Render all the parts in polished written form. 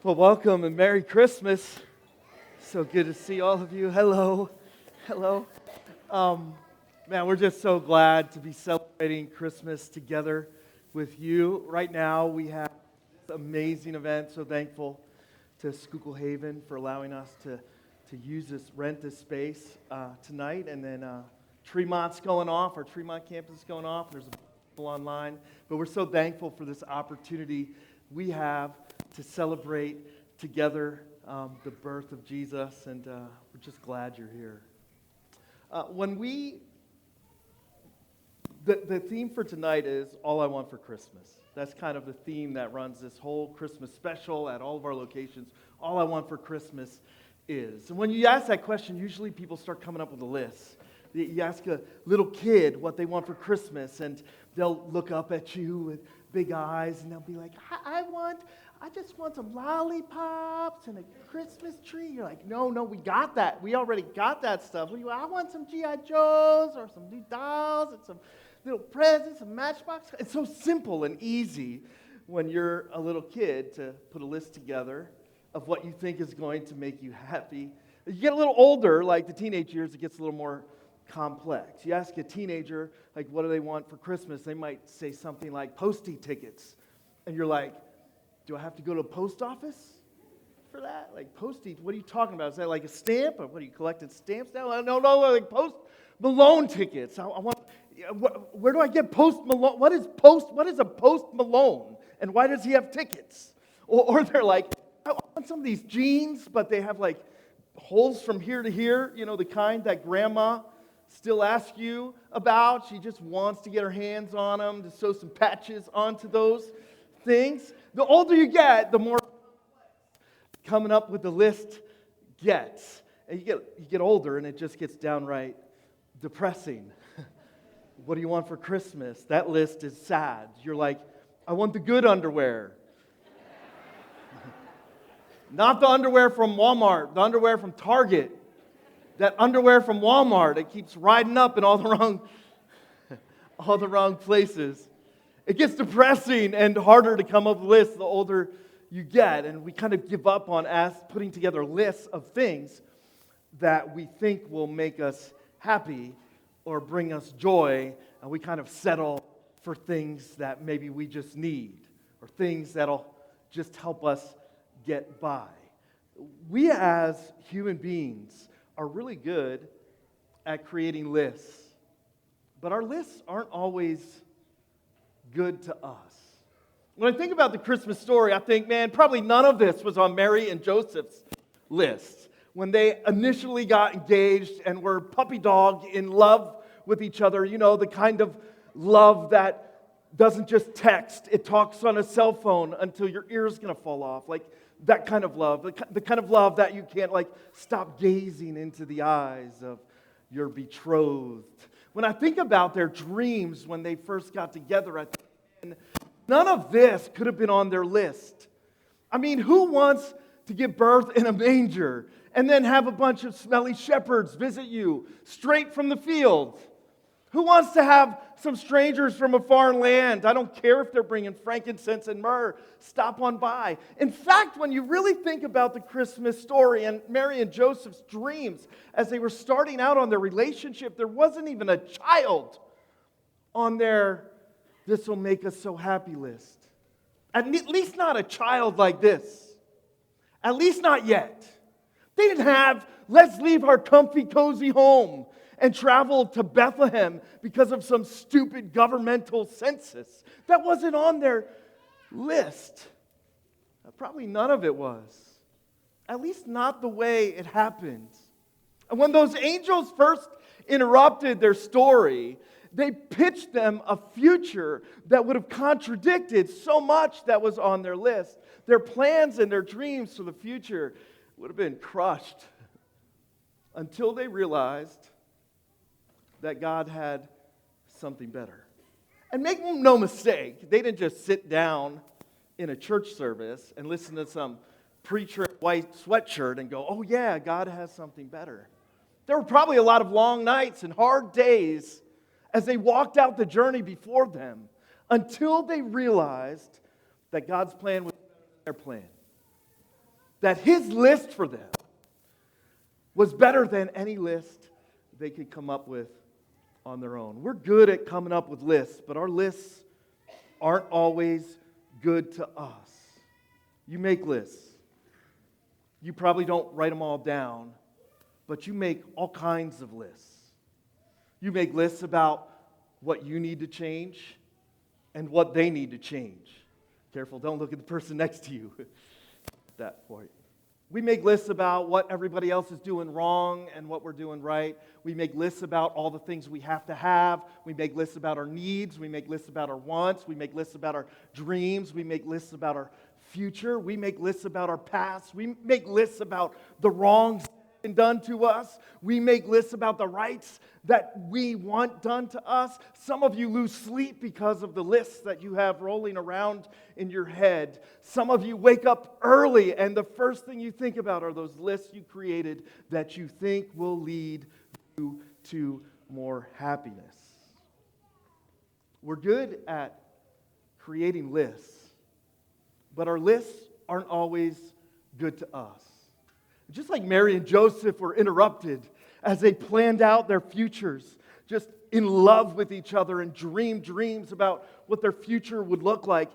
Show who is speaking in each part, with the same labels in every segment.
Speaker 1: Well, welcome and Merry Christmas. So good to see all of you. Hello. Hello. Man, we're just so glad to be celebrating Christmas together with you. Right now, we have this amazing event. So thankful to Schuylkill Haven for allowing us to rent this space tonight. And then Tremont's going off. Our Tremont campus is going off. There's people online. But we're so thankful for this opportunity we have to celebrate together the birth of Jesus, and we're just glad you're here. The theme for tonight is All I Want for Christmas. That's kind of the theme that runs this whole Christmas special at all of our locations. All I want for Christmas is. And when you ask that question, usually people start coming up with a list. You ask a little kid what they want for Christmas, and they'll look up at you with big eyes, and they'll be like, I just want some lollipops and a Christmas tree. You're like, no, we got that. We already got that stuff. What do you want? I want some G.I. Joes or some new dolls and some little presents, some Matchbox. It's so simple and easy when you're a little kid to put a list together of what you think is going to make you happy. As you get a little older, like the teenage years, it gets a little more complex. You ask a teenager, like, what do they want for Christmas? They might say something like postie tickets. And you're like, do I have to go to a post office for that? Like, postie, what are you talking about? Is that like a stamp? Or what, are you collecting stamps now? No, like Post Malone tickets. I want, where do I get Post Malone? What is a Post Malone? And why does he have tickets? Or they're like, I want some of these jeans, but they have like holes from here to here, the kind that grandma still asks you about. She just wants to get her hands on them, to sew some patches onto those things. The older you get, the more coming up with the list gets. And you get older, and it just gets downright depressing. What do you want for Christmas? That list is sad. You're like, I want the good underwear. Not the underwear from Walmart, the underwear from Target. That underwear from Walmart, it keeps riding up in all the wrong places. It gets depressing and harder to come up with lists the older you get, and we kind of give up on putting together lists of things that we think will make us happy or bring us joy, and we kind of settle for things that maybe we just need or things that'll just help us get by. We as human beings are really good at creating lists, but our lists aren't always good to us. When I think about the Christmas story, I think, man, probably none of this was on Mary and Joseph's list. When they initially got engaged and were puppy dog in love with each other, the kind of love that doesn't just text, it talks on a cell phone until your ear's going to fall off. Like that kind of love, the kind of love that you can't stop gazing into the eyes of your betrothed. When I think about their dreams when they first got together, I think none of this could have been on their list. I mean, who wants to give birth in a manger and then have a bunch of smelly shepherds visit you straight from the field? Who wants to have some strangers from a foreign land? I don't care if they're bringing frankincense and myrrh. Stop on by. In fact, when you really think about the Christmas story and Mary and Joseph's dreams as they were starting out on their relationship, there wasn't even a child on their "this will make us so happy" list. At least not a child like this. At least not yet. They didn't have, let's leave our comfy, cozy home and travel to Bethlehem because of some stupid governmental census. That wasn't on their list. Probably none of it was. At least not the way it happened. And when those angels first interrupted their story, they pitched them a future that would have contradicted so much that was on their list. Their plans and their dreams for the future would have been crushed until they realized that God had something better. And make no mistake, they didn't just sit down in a church service and listen to some preacher in a white sweatshirt and go, oh yeah, God has something better. There were probably a lot of long nights and hard days as they walked out the journey before them until they realized that God's plan was better than their plan. that his list for them was better than any list they could come up with on their own. We're good at coming up with lists, but our lists aren't always good to us. You make lists. You probably don't write them all down, but you make all kinds of lists. You make lists about what you need to change and what they need to change. Careful, don't look at the person next to you at that point. We make lists about what everybody else is doing wrong and what we're doing right. We make lists about all the things we have to have. We make lists about our needs. We make lists about our wants. We make lists about our dreams. We make lists about our future. We make lists about our past. We make lists about the wrongs that have been done to us. We make lists about the rights that we want done to us. Some of you lose sleep because of the lists that you have rolling around in your head. Some of you wake up early and the first thing you think about are those lists you created that you think will lead you to more happiness. We're good at creating lists, but our lists aren't always good to us. Just like Mary and Joseph were interrupted as they planned out their futures, just in love with each other and dreamed dreams about what their future would look like.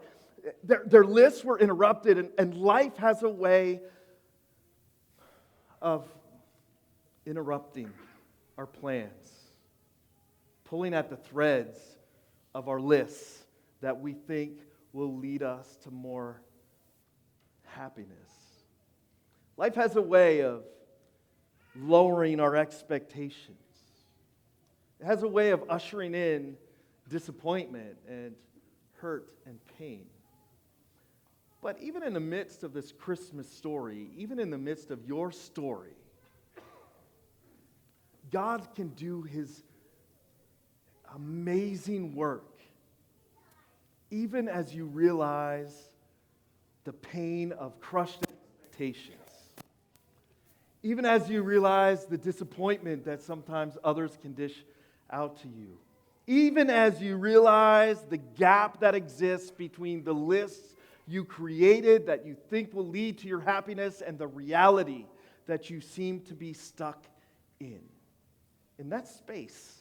Speaker 1: Their lists were interrupted, and life has a way of interrupting our plans, pulling at the threads of our lists that we think will lead us to more happiness. Life has a way of lowering our expectations. It has a way of ushering in disappointment and hurt and pain. But even in the midst of this Christmas story, even in the midst of your story, God can do His amazing work, even as you realize the pain of crushed expectations. Even as you realize the disappointment that sometimes others can dish out to you. Even as you realize the gap that exists between the lists you created that you think will lead to your happiness and the reality that you seem to be stuck in. In that space,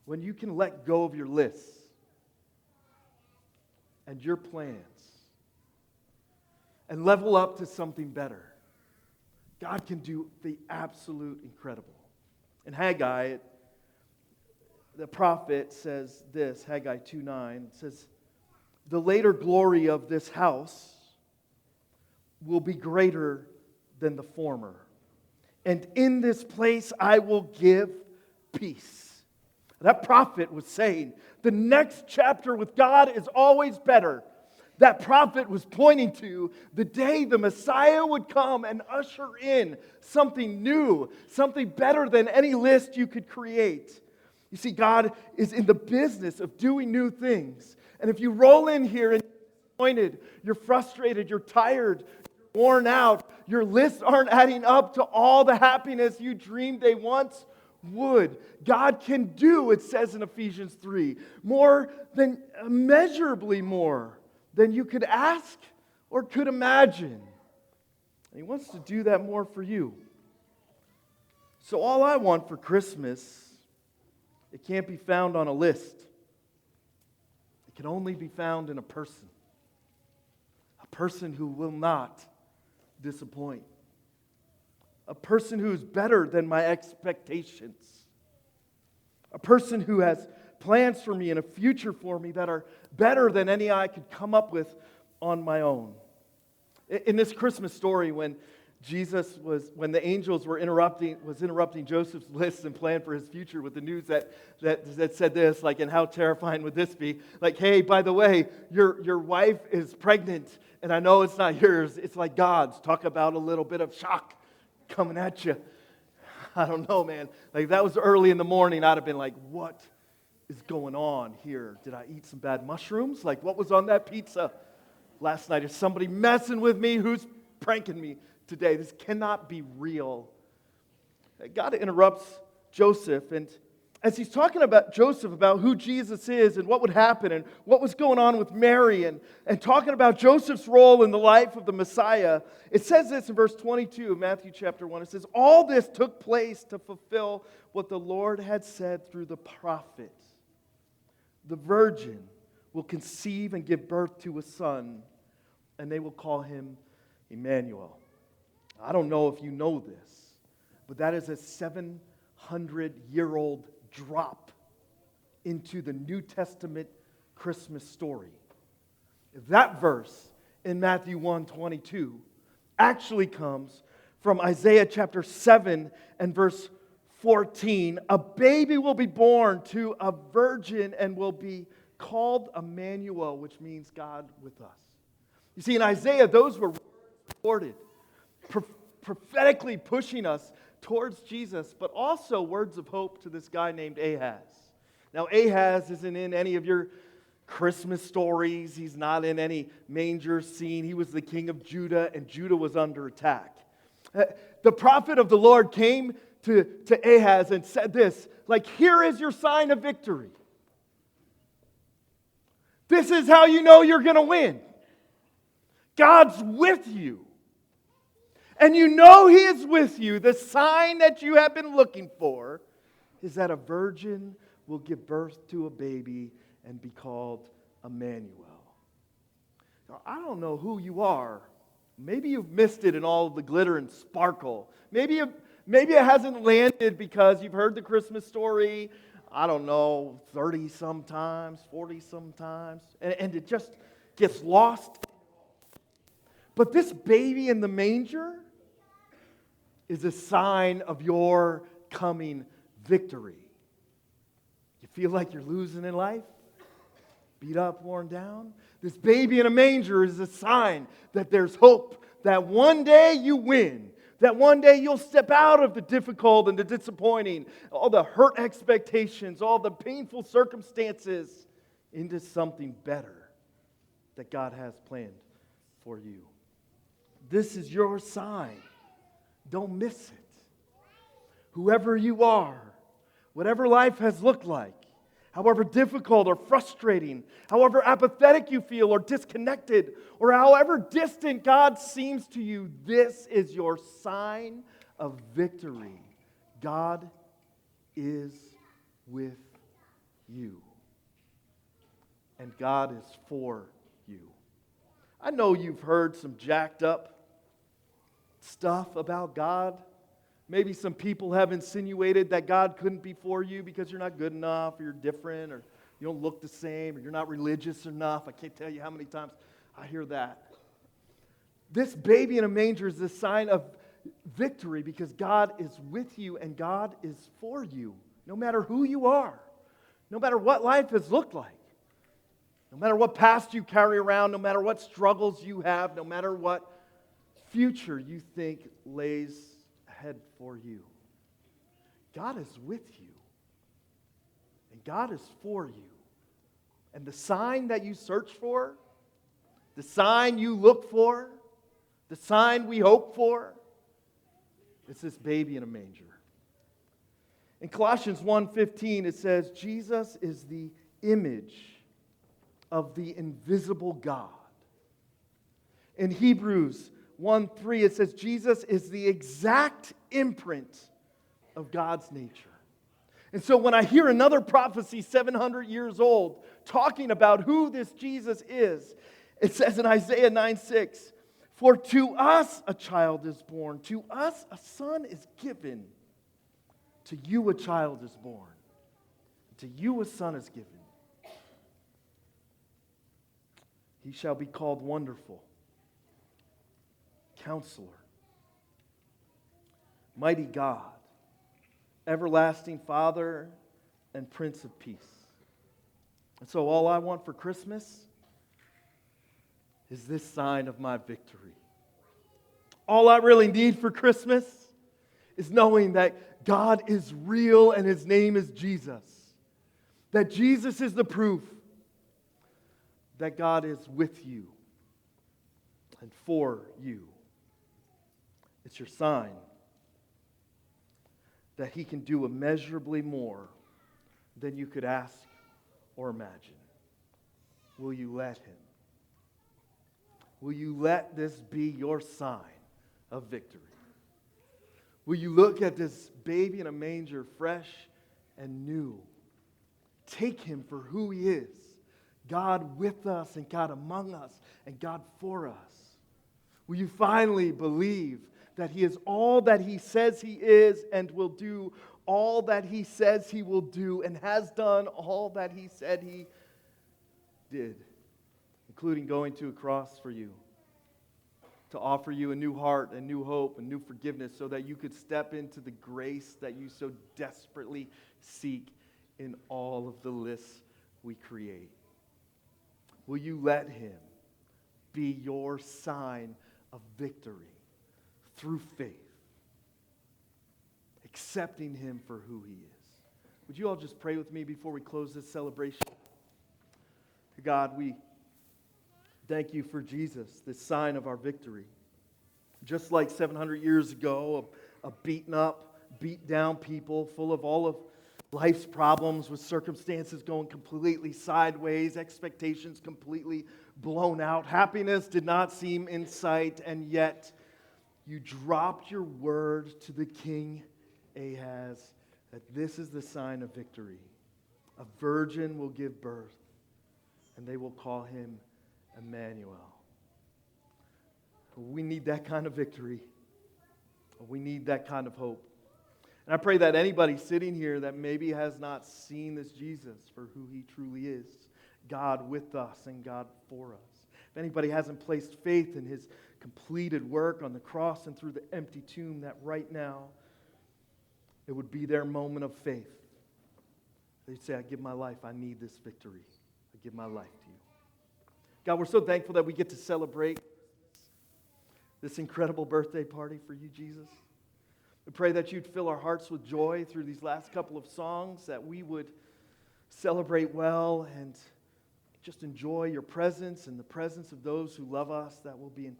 Speaker 1: when you can let go of your lists and your plans and level up to something better, God can do the absolute incredible. And Haggai, the prophet, says this, Haggai 2:9, says, "The later glory of this house will be greater than the former. And in this place I will give peace." That prophet was saying, the next chapter with God is always better. That prophet was pointing to the day the Messiah would come and usher in something new, something better than any list you could create. You see, God is in the business of doing new things. And if you roll in here and you're disappointed, you're frustrated, you're tired, you're worn out, your lists aren't adding up to all the happiness you dreamed they once would. God can do, it says in Ephesians 3, more than immeasurably more than you could ask or could imagine. And He wants to do that more for you. So all I want for Christmas, it can't be found on a list. It can only be found in a person. A person who will not disappoint. A person who is better than my expectations. A person who has plans for me and a future for me that are better than any I could come up with on my own. In this Christmas story, when the angels were interrupting Joseph's list and plan for his future with the news that said this, like, and how terrifying would this be? Like, hey, by the way, your wife is pregnant, and I know it's not yours, it's like God's. Talk about a little bit of shock coming at you. I don't know, man. Like, if that was early in the morning, I'd have been like, what is going on here? Did I eat some bad mushrooms? Like, what was on that pizza last night? Is somebody messing with me? Who's pranking me today? This cannot be real. God interrupts Joseph, and as he's talking about Joseph, about who Jesus is and what would happen and what was going on with Mary and talking about Joseph's role in the life of the Messiah, it says this in verse 22 of Matthew chapter 1. It says, all this took place to fulfill what the Lord had said through the prophet. The virgin will conceive and give birth to a son, and they will call him Emmanuel. I don't know if you know this, but that is a 700-year-old drop into the New Testament Christmas story. That verse in Matthew 1:22 actually comes from Isaiah chapter 7 and verse 14. A baby will be born to a virgin and will be called Emmanuel, which means God with us. You see, in Isaiah, those were recorded, prophetically pushing us towards Jesus, but also words of hope to this guy named Ahaz. Now, Ahaz isn't in any of your Christmas stories. He's not in any manger scene. He was the king of Judah, and Judah was under attack. The prophet of the Lord came to Ahaz and said this, like, here is your sign of victory. This is how you know you're going to win. God's with you. And you know He is with you. The sign that you have been looking for is that a virgin will give birth to a baby and be called Emmanuel. Now, I don't know who you are. Maybe you've missed it in all of the glitter and sparkle. Maybe it hasn't landed because you've heard the Christmas story, I don't know, 30 sometimes, 40 sometimes, and it just gets lost. But this baby in the manger is a sign of your coming victory. You feel like you're losing in life? Beat up, worn down? This baby in a manger is a sign that there's hope, that one day you win, that one day you'll step out of the difficult and the disappointing, all the hurt expectations, all the painful circumstances, into something better that God has planned for you. This is your sign. Don't miss it. Whoever you are, whatever life has looked like, however difficult or frustrating, however apathetic you feel or disconnected, or however distant God seems to you, this is your sign of victory. God is with you. And God is for you. I know you've heard some jacked up stuff about God. Maybe some people have insinuated that God couldn't be for you because you're not good enough, or you're different, or you don't look the same, or you're not religious enough. I can't tell you how many times I hear that. This baby in a manger is a sign of victory because God is with you and God is for you, no matter who you are, no matter what life has looked like, no matter what past you carry around, no matter what struggles you have, no matter what future you think lays ahead for you. God is with you. And God is for you. And the sign that you search for, the sign you look for, the sign we hope for, it's this baby in a manger. In Colossians 1:15 it says, Jesus is the image of the invisible God. In Hebrews 1:3 it says, Jesus is the exact imprint of God's nature. And so when I hear another prophecy 700 years old talking about who this Jesus is, it says in Isaiah 9:6, for to us a child is born, to us a son is given, to you a child is born, to you a son is given. He shall be called Wonderful, Counselor, Mighty God, Everlasting Father, and Prince of Peace. And so all I want for Christmas is this sign of my victory. All I really need for Christmas is knowing that God is real and His name is Jesus. That Jesus is the proof that God is with you and for you. It's your sign that He can do immeasurably more than you could ask or imagine. Will you let him? Will you let this be your sign of victory? Will you look at this baby in a manger, fresh and new? Take him for who he is. God with us and God among us and God for us. Will you finally believe that he is all that he says he is and will do all that he says he will do and has done all that he said he did, including going to a cross for you, to offer you a new heart, a new hope, a new forgiveness so that you could step into the grace that you so desperately seek in all of the lists we create? Will you let him be your sign of victory through faith, accepting him for who he is? Would you all just pray with me before we close this celebration? God, we thank you for Jesus, this sign of our victory. Just like 700 years ago, a beaten up, beat down people full of all of life's problems, with circumstances going completely sideways, expectations completely blown out. Happiness did not seem in sight, and yet you dropped your word to the king Ahaz that this is the sign of victory. A virgin will give birth, and they will call him Emmanuel. We need that kind of victory. We need that kind of hope. And I pray that anybody sitting here that maybe has not seen this Jesus for who he truly is, God with us and God for us. If anybody hasn't placed faith in his completed work on the cross and through the empty tomb, that right now it would be their moment of faith. They'd say, I give my life, I need this victory. I give my life to you. God, we're so thankful that we get to celebrate this incredible birthday party for you, Jesus. We pray that you'd fill our hearts with joy through these last couple of songs, that we would celebrate well and just enjoy your presence and the presence of those who love us that we'll be in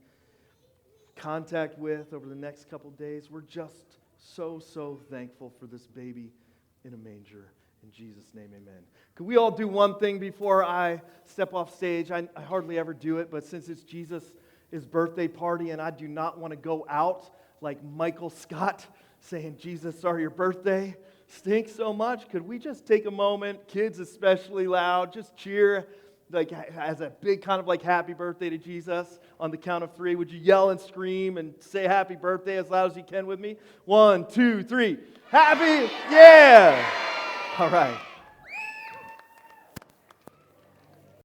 Speaker 1: contact with over the next couple of days. We're just so thankful for this baby in a manger. In Jesus' name, amen. Could we all do one thing before I step off stage? I hardly ever do it, but since it's Jesus' birthday party and I do not want to go out like Michael Scott saying, Jesus, sorry your birthday stinks so much. Could we just take a moment, kids especially loud, just cheer like as a big kind of like happy birthday to Jesus on the count of 3? Would you yell and scream and say happy birthday as loud as you can with me? 1, 2, 3. Happy, yeah! All right.